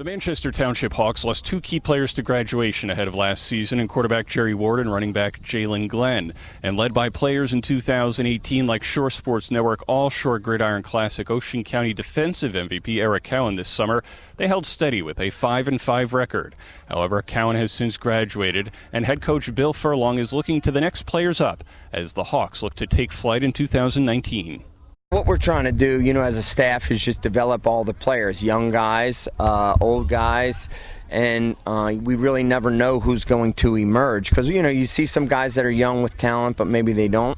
The Manchester Township Hawks lost two key players to graduation ahead of last season in quarterback Jerry Ward and running back Jalen Glenn. And led by players in 2018 like Shore Sports Network All-Shore Gridiron Classic Ocean County defensive MVP Eric Cowan this summer, they held steady with a 5-5 record. However, Cowan has since graduated, and head coach Bill Furlong is looking to the next players up as the Hawks look to take flight in 2019. What we're trying to do, as a staff is just develop all the players, young guys, old guys, and we really never know who's going to emerge because, you see some guys that are young with talent, but maybe they don't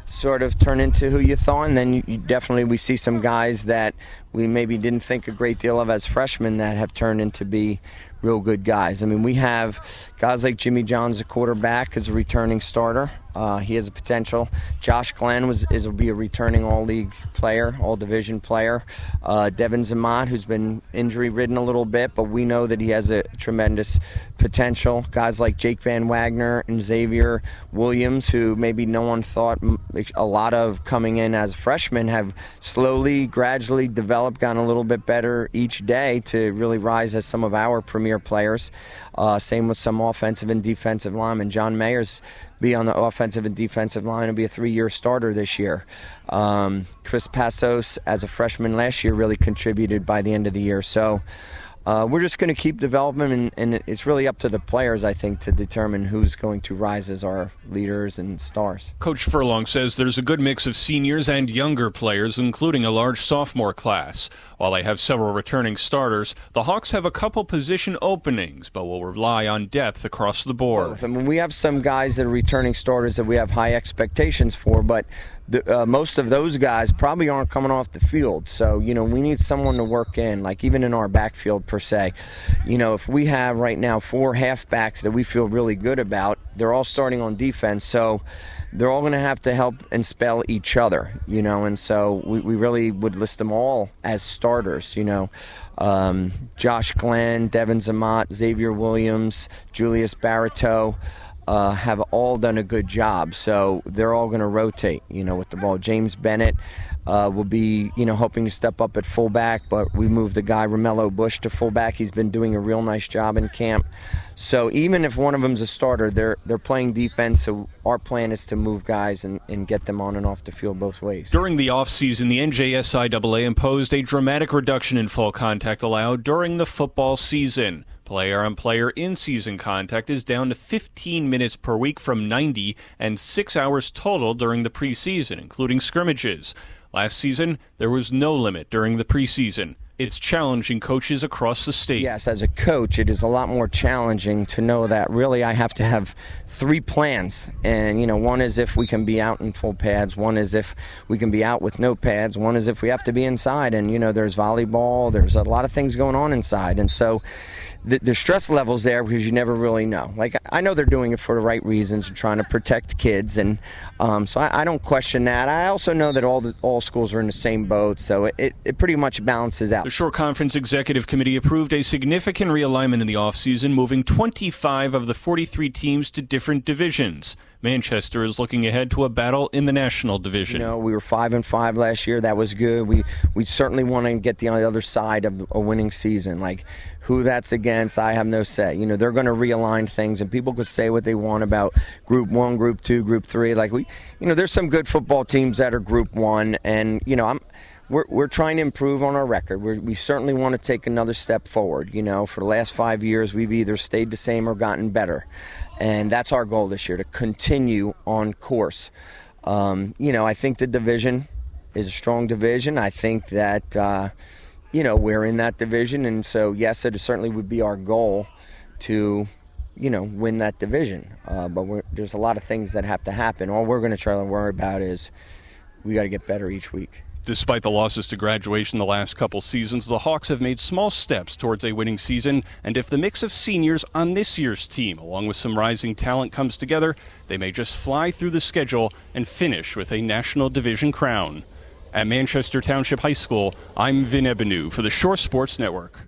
sort of turn into who you thought, and then we see some guys that we maybe didn't think a great deal of as freshmen that have turned into be real good guys. I mean, we have guys like Jimmy Johns, a quarterback, as a returning starter. He has a potential. Josh Glenn will be a returning all-league player, all-division player. Devin Zamat, who's been injury-ridden a little bit, but we know that he has a tremendous potential. Guys like Jake Van Wagner and Xavier Williams, who maybe no one thought a lot of coming in as freshmen, have slowly, gradually developed, gotten a little bit better each day to really rise as some of our premier players. Same with some offensive and defensive linemen. John Mayers be on the offensive and defensive line and be a 3-year starter this year. Chris Passos, as a freshman last year, really contributed by the end of the year. So we're just going to keep development, and it's really up to the players, I think, to determine who's going to rise as our leaders and stars. Coach Furlong says there's a good mix of seniors and younger players, including a large sophomore class. While they have several returning starters, the Hawks have a couple position openings, but will rely on depth across the board. I mean, we have some guys that are returning starters that we have high expectations for, but most of those guys probably aren't coming off the field. So, we need someone to work in, like even in our backfield per se. If we have right now 4 halfbacks that we feel really good about, they're all starting on defense, so they're all going to have to help and spell each other, and so we really would list them all as starters, Josh Glenn, Devin Zamat, Xavier Williams, Julius Barito, have all done a good job, so they're all going to rotate, with the ball. James Bennett will be, hoping to step up at fullback, but we moved the guy Romello Bush to fullback. He's been doing a real nice job in camp. So even if one of them's a starter, they're playing defense, so our plan is to move guys and get them on and off the field both ways. During the offseason, the NJSIAA imposed a dramatic reduction in full contact allowed during the football season. Player-on-player in-season contact is down to 15 minutes per week from 90 and 6 hours total during the preseason, including scrimmages. Last season, there was no limit during the preseason. It's challenging coaches across the state. Yes, as a coach, it is a lot more challenging to know that really I have to have 3 plans. And, one is if we can be out in full pads. One is if we can be out with no pads. One is if we have to be inside. And, there's volleyball. There's a lot of things going on inside. And so the stress level's there because you never really know. Like, I know they're doing it for the right reasons and trying to protect kids, and so I don't question that. I also know that all schools are in the same boat, so it pretty much balances out. The Shore Conference Executive Committee approved a significant realignment in the offseason, moving 25 of the 43 teams to different divisions. Manchester is looking ahead to a battle in the National Division. We were 5-5 last year. That was good. We certainly want to get on the other side of a winning season. Like, who that's against, I have no say. They're going to realign things, and people could say what they want about Group 1, Group 2, Group 3. Like, there's some good football teams that are Group 1, and, We're trying to improve on our record. We certainly want to take another step forward. For the last 5 years, we've either stayed the same or gotten better. And that's our goal this year, to continue on course. I think the division is a strong division. I think that, we're in that division. And so, yes, it certainly would be our goal to, win that division. But there's a lot of things that have to happen. All we're going to try to worry about is we got to get better each week. Despite the losses to graduation the last couple seasons, the Hawks have made small steps towards a winning season, and if the mix of seniors on this year's team, along with some rising talent, comes together, they may just fly through the schedule and finish with a National Division crown. At Manchester Township High School, I'm Vin Ebenau for the Shore Sports Network.